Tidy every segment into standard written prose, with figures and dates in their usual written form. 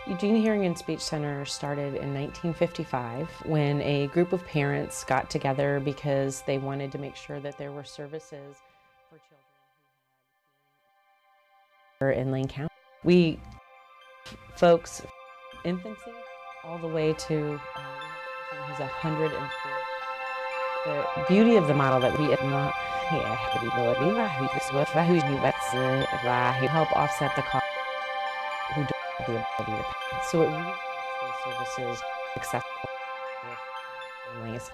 Eugene Hearing and Speech Center started in 1955 when a group of parents got together because they wanted to make sure that there were services for children who had in Lane County. We folks infancy all the way to who's 104. The beauty of the model that we help offset the cost who don't have the ability to pay. So it really makes those services accessible for families.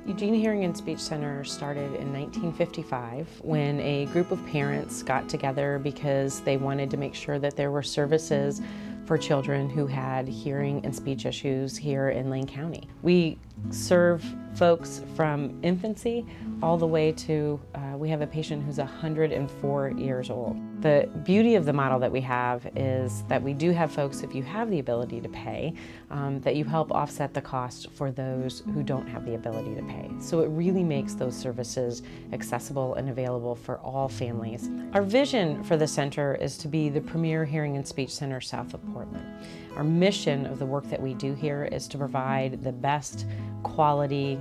Eugene Hearing and Speech Center started in 1955 when a group of parents got together because they wanted to make sure that there were services for children who had hearing and speech issues here in Lane County. We serve folks from infancy all the way to, we have a patient who's 104 years old. The beauty of the model that we have is that we do have folks, if you have the ability to pay, that you help offset the cost for those who don't have the ability to pay. So it really makes those services accessible and available for all families. Our vision for the center is to be the premier hearing and speech center south of Portland. Our mission of the work that we do here is to provide the best quality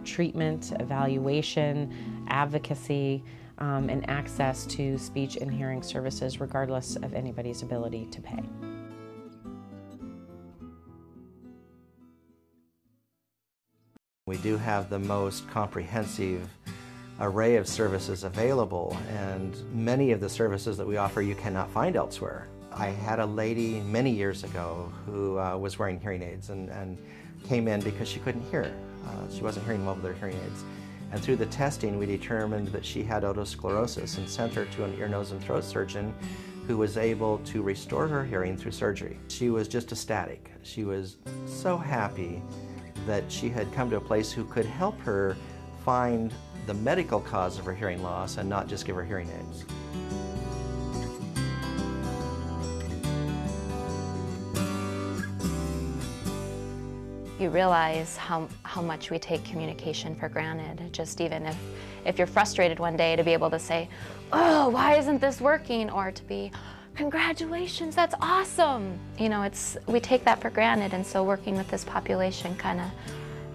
treatment, evaluation, advocacy, and access to speech and hearing services regardless of anybody's ability to pay. We do have the most comprehensive array of services available, and many of the services that we offer you cannot find elsewhere. I had a lady many years ago who was wearing hearing aids and came in because she couldn't hear. She wasn't hearing well with her hearing aids. And through the testing, we determined that she had otosclerosis and sent her to an ear, nose, and throat surgeon who was able to restore her hearing through surgery. She was just ecstatic. She was so happy that she had come to a place who could help her find the medical cause of her hearing loss and not just give her hearing aids. You realize how much we take communication for granted. Just even if you're frustrated one day, to be able to say, oh, why isn't this working? Or to be, congratulations, that's awesome. You know, we take that for granted, and so working with this population kind of,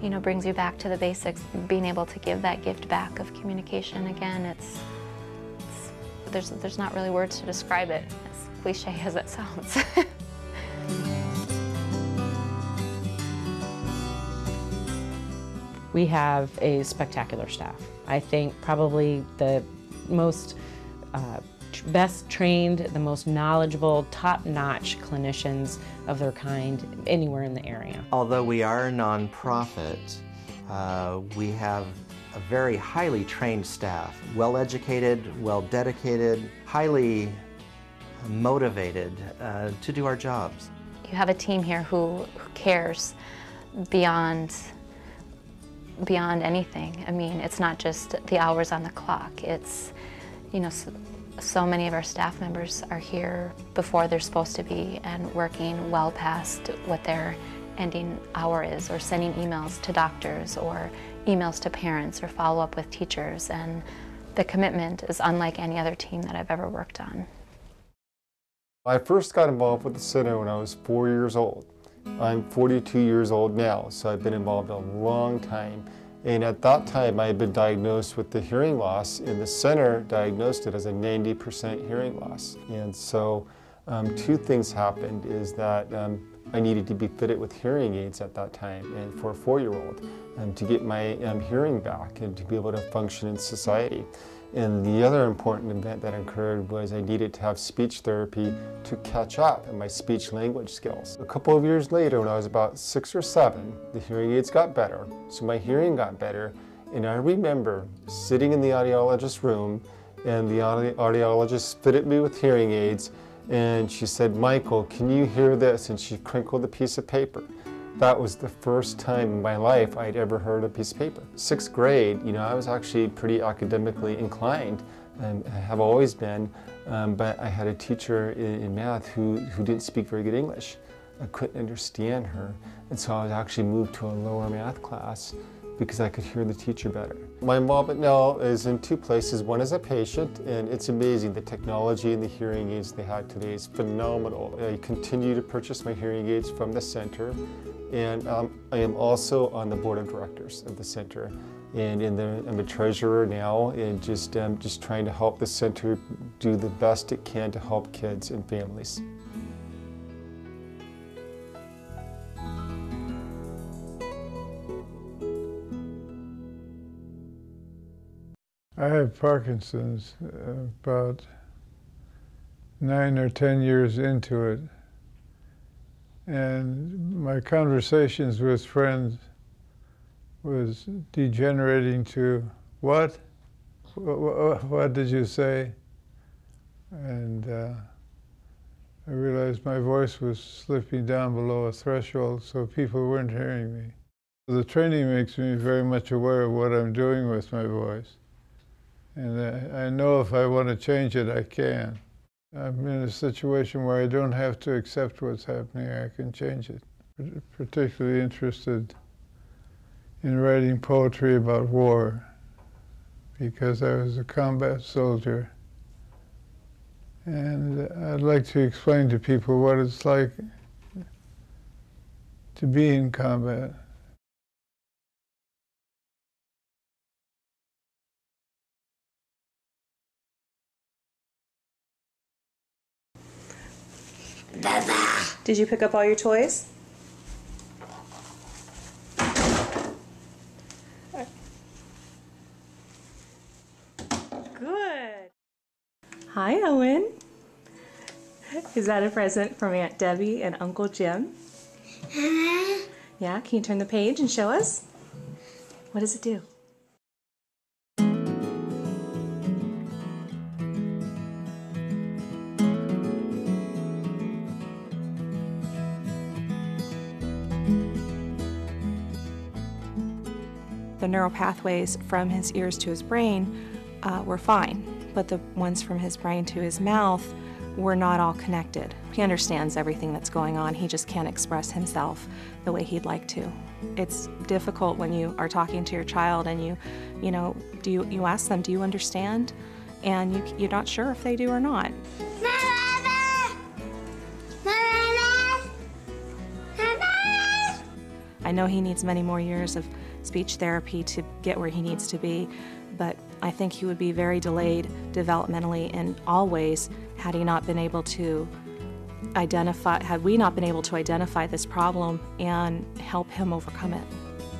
you know, brings you back to the basics, being able to give that gift back of communication again. There's not really words to describe it, as cliche as it sounds. We have a spectacular staff. I think probably the most best trained, the most knowledgeable, top-notch clinicians of their kind anywhere in the area. Although we are a nonprofit, we have a very highly trained staff, well-educated, well-dedicated, highly motivated to do our jobs. You have a team here who cares beyond anything. I mean, it's not just the hours on the clock. It's, you know, so many of our staff members are here before they're supposed to be and working well past what their ending hour is, or sending emails to doctors or emails to parents or follow up with teachers. And the commitment is unlike any other team that I've ever worked on. I first got involved with the center when I was 4 years old. I'm 42 years old now, so I've been involved a long time. And at that time, I had been diagnosed with the hearing loss, and the center diagnosed it as a 90% hearing loss. And so two things happened, is that I needed to be fitted with hearing aids at that time, and for a 4-year-old, to get my hearing back and to be able to function in society. And the other important event that occurred was I needed to have speech therapy to catch up in my speech language skills. A couple of years later, when I was about 6 or 7, the hearing aids got better, so my hearing got better. And I remember sitting in the audiologist's room, and the audiologist fitted me with hearing aids, and she said, "Michael, can you hear this?" And she crinkled a piece of paper. That was the first time in my life I'd ever heard a piece of paper. 6th grade, you know, I was actually pretty academically inclined, and I have always been, but I had a teacher in math who didn't speak very good English. I couldn't understand her, and so I was actually moved to a lower math class because I could hear the teacher better. My involvement now is in two places. One is a patient, and it's amazing. The technology and the hearing aids they have today is phenomenal. I continue to purchase my hearing aids from the center, and I am also on the board of directors of the center. And I'm a treasurer now, and just trying to help the center do the best it can to help kids and families. I have Parkinson's about 9 or 10 years into it, and my conversations with friends was degenerating to, what? What did you say? And I realized my voice was slipping down below a threshold, so people weren't hearing me. The training makes me very much aware of what I'm doing with my voice. And I know if I want to change it, I can. I'm in a situation where I don't have to accept what's happening, I can change it. I'm particularly interested in writing poetry about war because I was a combat soldier. And I'd like to explain to people what it's like to be in combat. Did you pick up all your toys? Good. Hi, Owen. Is that a present from Aunt Debbie and Uncle Jim? Yeah, can you turn the page and show us? What does it do? The neural pathways from his ears to his brain were fine, but the ones from his brain to his mouth were not all connected. He understands everything that's going on, he just can't express himself the way he'd like to. It's difficult when you are talking to your child and you ask them, do you understand? And you're not sure if they do or not. I know he needs many more years of speech therapy to get where he needs to be, but I think he would be very delayed developmentally in all ways had we not been able to identify this problem and help him overcome it.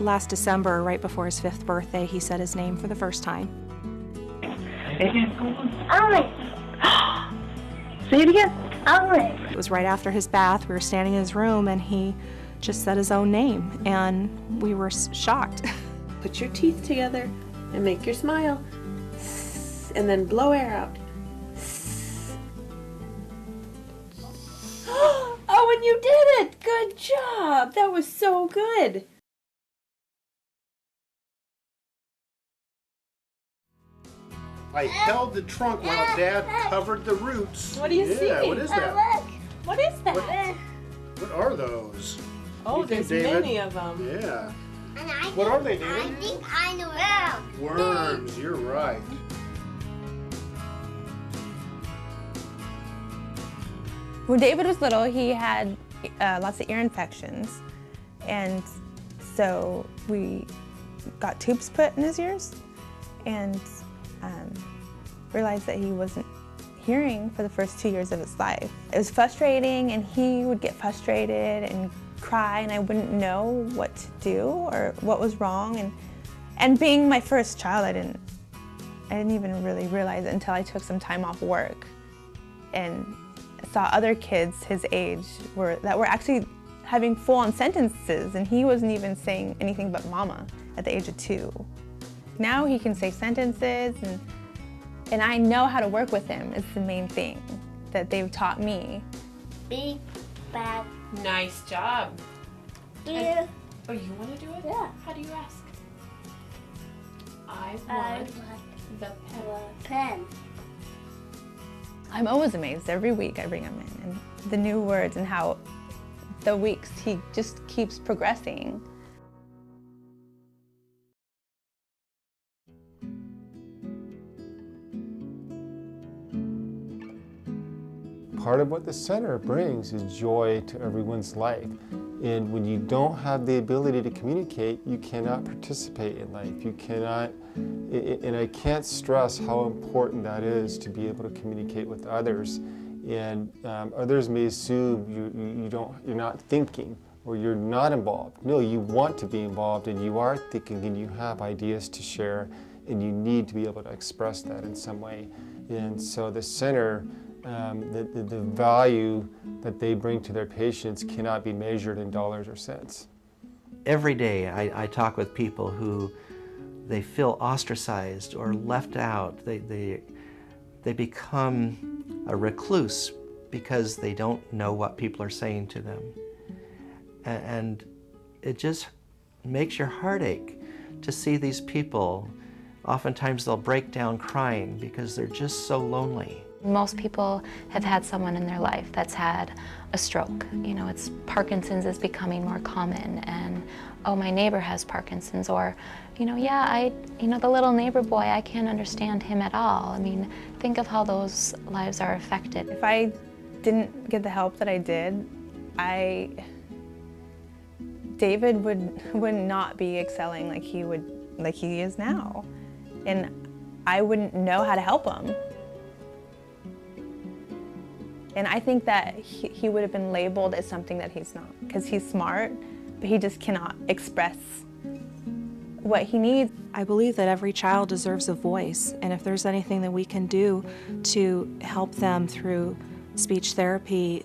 Last December, right before his 5th birthday, he said his name for the first time. Owen. Say it again. Owen. It was right after his bath. We were standing in his room and he just said his own name, and we were shocked. Put your teeth together and make your smile. And then blow air out. Oh, and you did it! Good job! That was so good! I held the trunk while Dad covered the roots. What do you see? What is that? What is that? What are those? Oh, there's many of them. Yeah. And I What are they, David? I think I know it. Worms, you're right. When David was little, he had lots of ear infections, and so we got tubes put in his ears and realized that he wasn't hearing for the first 2 years of his life. It was frustrating, and he would get frustrated and cry, and I wouldn't know what to do or what was wrong. And being my first child, I didn't even really realize it until I took some time off work and saw other kids his age that were actually having full-on sentences, and he wasn't even saying anything but mama at the age of 2. Now he can say sentences, and I know how to work with him. It's the main thing that they've taught me. Big, bad. Nice job. Yeah. Oh, you want to do it? Yeah. How do you ask? I want the pen. I'm always amazed every week I bring him in, and the new words and how the weeks, he just keeps progressing. Part of what the center brings is joy to everyone's life. And when you don't have the ability to communicate, you cannot participate in life. You cannot, and I can't stress how important that is to be able to communicate with others. And others may assume you're not thinking or you're not involved. No, you want to be involved and you are thinking and you have ideas to share and you need to be able to express that in some way. And so the center, the value that they bring to their patients cannot be measured in dollars or cents. Every day I talk with people who they feel ostracized or left out. They become a recluse because they don't know what people are saying to them. And it just makes your heart ache to see these people. Oftentimes they'll break down crying because they're just so lonely. Most people have had someone in their life that's had a stroke. You know, Parkinson's is becoming more common, and oh, my neighbor has Parkinson's, or, you know, yeah, the little neighbor boy, I can't understand him at all. I mean, think of how those lives are affected. If I didn't get the help that I did, David would not be excelling like he is now, and I wouldn't know how to help him. And I think that he would have been labeled as something that he's not, because he's smart, but he just cannot express what he needs. I believe that every child deserves a voice, and if there's anything that we can do to help them through speech therapy,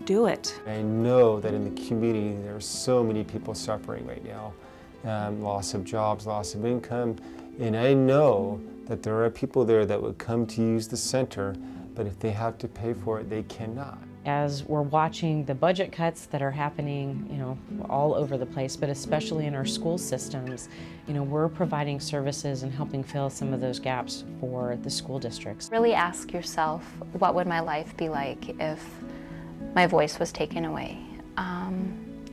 do it. I know that in the community there are so many people suffering right now. Loss of jobs, loss of income, and I know that there are people there that would come to use the center, but if they have to pay for it, they cannot. As we're watching the budget cuts that are happening, all over the place, but especially in our school systems, we're providing services and helping fill some of those gaps for the school districts. Really ask yourself, what would my life be like if my voice was taken away?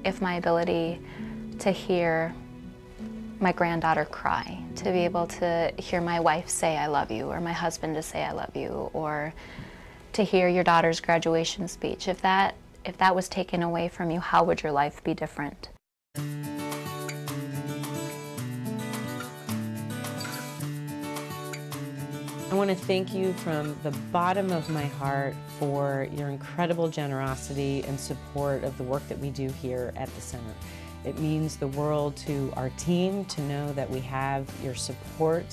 If my ability to hear my granddaughter cry, to be able to hear my wife say I love you, or my husband to say I love you, or to hear your daughter's graduation speech. If that was taken away from you, how would your life be different? I want to thank you from the bottom of my heart for your incredible generosity and support of the work that we do here at the center. It means the world to our team to know that we have your support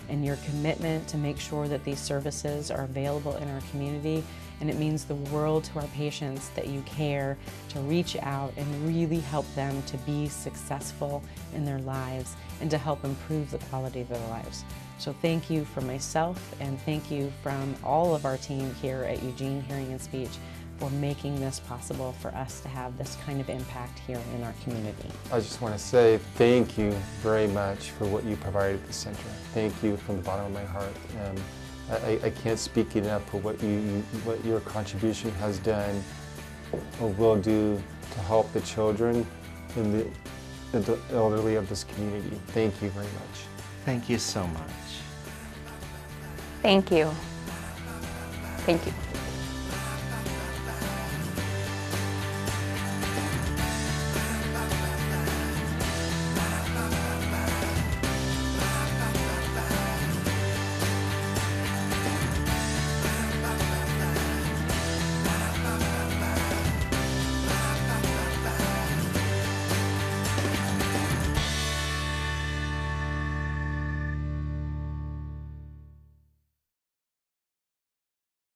and your commitment to make sure that these services are available in our community. And it means the world to our patients that you care to reach out and really help them to be successful in their lives and to help improve the quality of their lives. So thank you from myself, and thank you from all of our team here at Eugene Hearing and Speech for making this possible for us to have this kind of impact here in our community. I just want to say thank you very much for what you provided at the center. Thank you from the bottom of my heart. I can't speak enough for what your contribution has done or will do to help the children and the elderly of this community. Thank you very much. Thank you so much. Thank you. Thank you.